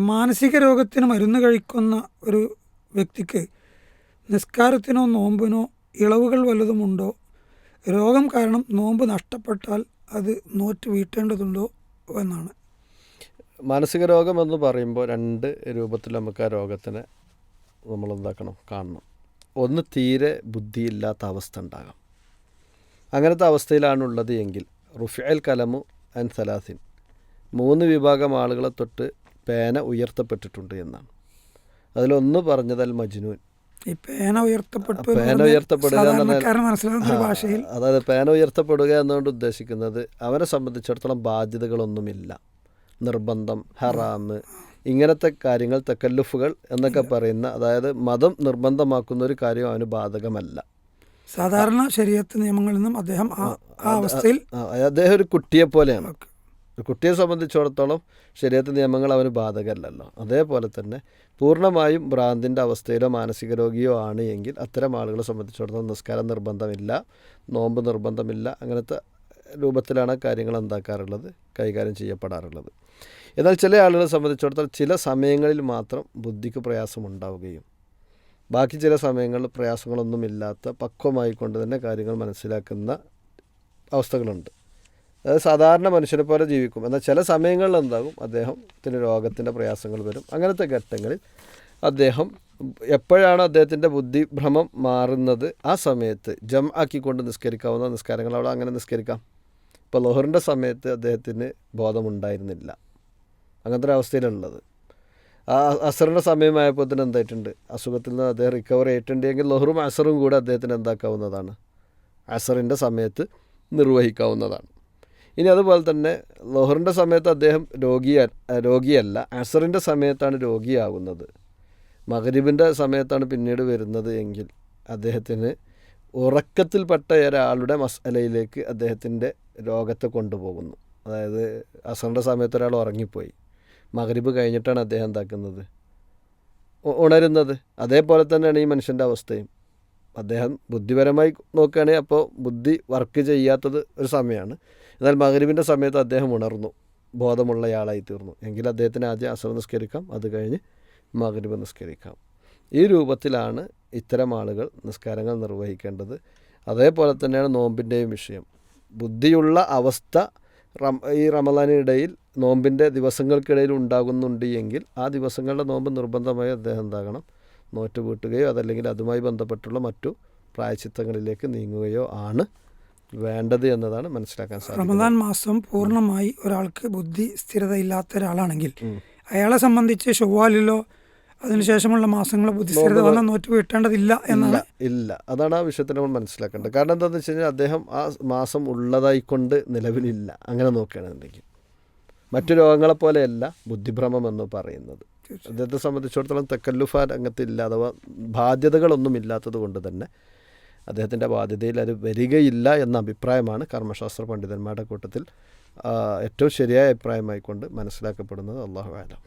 മാനസിക രോഗത്തിന് മരുന്ന് കഴിക്കുന്ന ഒരു വ്യക്തിക്ക് നിസ്കാരത്തിനോ നോമ്പിനോ ഇളവുകൾ വല്ലതുമുണ്ടോ? രോഗം കാരണം നോമ്പ് നഷ്ടപ്പെട്ടാൽ അത് നോറ്റ് വീട്ടേണ്ടതുണ്ടോ എന്നാണ്. മാനസിക രോഗം എന്ന് പറയുമ്പോൾ രണ്ട് രൂപത്തിൽ നമുക്ക് ആ രോഗത്തിനെ നമ്മൾ കാണണം. ഒന്ന്, തീരെ ബുദ്ധിയില്ലാത്ത അവസ്ഥ ഉണ്ടാകാം. അങ്ങനത്തെ അവസ്ഥയിലാണുള്ളത് എങ്കിൽ റുഫിഅൽ കലമു അൻ സലാസിൻ, 3 വിഭാഗം ആളുകളെ തൊട്ട് പേന ഉയർത്തപ്പെട്ടിട്ടുണ്ട് എന്നാണ്. അതിലൊന്ന് പറഞ്ഞത് അൽ മജ്നൂൻ. പേന ഉയർത്തപ്പെടുക, അതായത് പേന ഉയർത്തപ്പെടുക എന്നുകൊണ്ട് ഉദ്ദേശിക്കുന്നത് അവനെ സംബന്ധിച്ചിടത്തോളം ബാധ്യതകളൊന്നുമില്ല, നിർബന്ധം, ഹറാമ്, ഇങ്ങനത്തെ കാര്യങ്ങൾ, തക്കല്ലുഫുകൾ എന്നൊക്കെ പറയുന്ന, അതായത് മതം നിർബന്ധമാക്കുന്ന ഒരു കാര്യം അവന് ബാധകമല്ല. സാധാരണ ശരീഅത്ത് നിയമങ്ങളിൽ നിന്നും അദ്ദേഹം അദ്ദേഹം ഒരു കുട്ടിയെ പോലെയാണ്. ഒരു കുട്ടിയെ സംബന്ധിച്ചിടത്തോളം ശരീഅത്ത് നിയമങ്ങൾ അവന് ബാധകമല്ലല്ലോ. അതേപോലെ തന്നെ പൂർണ്ണമായും ഭ്രാന്തിൻ്റെ അവസ്ഥയിലോ മാനസിക രോഗിയോ ആണ് എങ്കിൽ അത്തരം ആളുകളെ സംബന്ധിച്ചിടത്തോളം നിസ്കാരം നിർബന്ധമില്ല, നോമ്പ് നിർബന്ധമില്ല. അങ്ങനത്തെ രൂപത്തിലാണ് കാര്യങ്ങൾ കൈകാര്യം ചെയ്യപ്പെടാറുള്ളത്. എന്നാൽ ചില ആളുകളെ സംബന്ധിച്ചിടത്തോളം ചില സമയങ്ങളിൽ മാത്രം ബുദ്ധിക്ക് പ്രയാസമുണ്ടാവുകയും ബാക്കി ചില സമയങ്ങളിൽ പ്രയാസങ്ങളൊന്നുമില്ലാത്ത പക്വമായിക്കൊണ്ട് തന്നെ കാര്യങ്ങൾ മനസ്സിലാക്കുന്ന അവസ്ഥകളുണ്ട്. അതായത് സാധാരണ മനുഷ്യനെ പോലെ ജീവിക്കും. എന്നാൽ ചില സമയങ്ങളിൽ അദ്ദേഹത്തിന് രോഗത്തിൻ്റെ പ്രയാസങ്ങൾ വരും. അങ്ങനത്തെ ഘട്ടങ്ങളിൽ അദ്ദേഹം എപ്പോഴാണ് അദ്ദേഹത്തിൻ്റെ ബുദ്ധിഭ്രമം മാറുന്നത്, ആ സമയത്ത് ആക്കിക്കൊണ്ട് നിസ്കരിക്കാവുന്ന നിസ്കാരങ്ങൾ അവിടെ അങ്ങനെ നിസ്കരിക്കാം. ഇപ്പോൾ ളുഹറിൻ്റെ സമയത്ത് അദ്ദേഹത്തിന് ബോധമുണ്ടായിരുന്നില്ല, അങ്ങനത്തെ ഒരു അവസ്ഥയിലുള്ളത്. ആ അസറിൻ്റെ സമയമായപ്പോൾ തന്നെ എന്തായിട്ടുണ്ട്, അസുഖത്തിൽ നിന്ന് അദ്ദേഹം റിക്കവർ ആയിട്ടുണ്ടെങ്കിൽ ളുഹറും അസറും കൂടെ അദ്ദേഹത്തിന് എന്താക്കാവുന്നതാണ്, അസറിൻ്റെ സമയത്ത് നിർവഹിക്കാവുന്നതാണ്. ഇനി അതുപോലെ തന്നെ ളുഹറിൻ്റെ സമയത്ത് അദ്ദേഹം രോഗിയല്ല, അസറിൻ്റെ സമയത്താണ് രോഗിയാകുന്നത്, മഗ്രിബിൻ്റെ സമയത്താണ് പിന്നീട് വരുന്നത് എങ്കിൽ അദ്ദേഹത്തിന് ഉറക്കത്തിൽപ്പെട്ട ഒരാളുടെ മസ്അലയിലേക്ക് അദ്ദേഹത്തിൻ്റെ രോഗത്തെ കൊണ്ടുപോകുന്നു. അതായത് അസറിൻ്റെ സമയത്ത് ഒരാൾ ഉറങ്ങിപ്പോയി, മഗ്രിബ് കഴിഞ്ഞിട്ടാണ് അദ്ദേഹം ഉണരുന്നത്. അതേപോലെ തന്നെയാണ് ഈ മനുഷ്യൻ്റെ അവസ്ഥയും. അദ്ദേഹം ബുദ്ധിപരമായി നോക്കുകയാണെങ്കിൽ അപ്പോൾ ബുദ്ധി വർക്ക് ചെയ്യാത്തത് ഒരു സമയമാണ്. എന്നാൽ മഗ്രിബിൻ്റെ സമയത്ത് അദ്ദേഹം ഉണർന്നു, ബോധമുള്ളയാളായി തീർന്നു എങ്കിൽ അദ്ദേഹത്തിന് ആദ്യം അസർ നിസ്കരിക്കാം, അത് കഴിഞ്ഞ് മഗ്രിബ് നിസ്കരിക്കാം. ഈ രൂപത്തിലാണ് ഇത്തരം ആളുകൾ നിസ്കാരങ്ങൾ നിർവഹിക്കേണ്ടത്. അതേപോലെ തന്നെയാണ് നോമ്പിൻ്റെയും വിഷയം. ബുദ്ധിയുള്ള അവസ്ഥ ഈ റമദാനിനിടയിൽ നോമ്പിൻ്റെ ദിവസങ്ങൾക്കിടയിൽ ഉണ്ടാകുന്നുണ്ട് എങ്കിൽ ആ ദിവസങ്ങളുടെ നോമ്പ് നിർബന്ധമായി അദ്ദേഹം നോറ്റ് വീട്ടുകയോ അതല്ലെങ്കിൽ അതുമായി ബന്ധപ്പെട്ടുള്ള മറ്റു പ്രായശ്ചിത്തങ്ങളിലേക്ക് നീങ്ങുകയോ ആണ് വേണ്ടത് എന്നതാണ് മനസ്സിലാക്കാൻ സാധിക്കുന്നത്. റമദാൻ മാസം പൂർണ്ണമായി ഒരാൾക്ക് ബുദ്ധി സ്ഥിരതയില്ലാത്ത ഒരാളാണെങ്കിൽ അയാളെ സംബന്ധിച്ച് ഷവ്വാലിലോ അതിനുശേഷമുള്ള മാസങ്ങളെ ബുദ്ധിസ്ഥിരത വന്നാൽ നോറ്റ് വീട്ടേണ്ടതില്ല എന്നാണ്. ഇല്ല, അതാണ് ആ വിഷയത്തിൽ നമ്മൾ മനസ്സിലാക്കേണ്ടത്. കാരണം എന്താണെന്ന് വെച്ച് കഴിഞ്ഞാൽ അദ്ദേഹം ആ മാസം ഉള്ളതായിക്കൊണ്ട് നിലവിലില്ല. അങ്ങനെ നോക്കുകയാണെന്നുണ്ടെങ്കിൽ മറ്റു രോഗങ്ങളെ പോലെയല്ല ബുദ്ധിഭ്രമം എന്ന് പറയുന്നത്. അദ്ദേഹത്തെ സംബന്ധിച്ചിടത്തോളം തക്കല്ലുഫ രംഗത്തില്ല, അഥവാ ബാധ്യതകളൊന്നും ഇല്ലാത്തത് കൊണ്ട് തന്നെ അദ്ദേഹത്തിൻ്റെ ബാധ്യതയിൽ അത് വരികയില്ല എന്ന അഭിപ്രായമാണ് കർമ്മശാസ്ത്ര പണ്ഡിതന്മാരുടെ കൂട്ടത്തിൽ ഏറ്റവും ശരിയായ അഭിപ്രായമായിക്കൊണ്ട് മനസ്സിലാക്കപ്പെടുന്നത്. അല്ലാഹു അഅലം.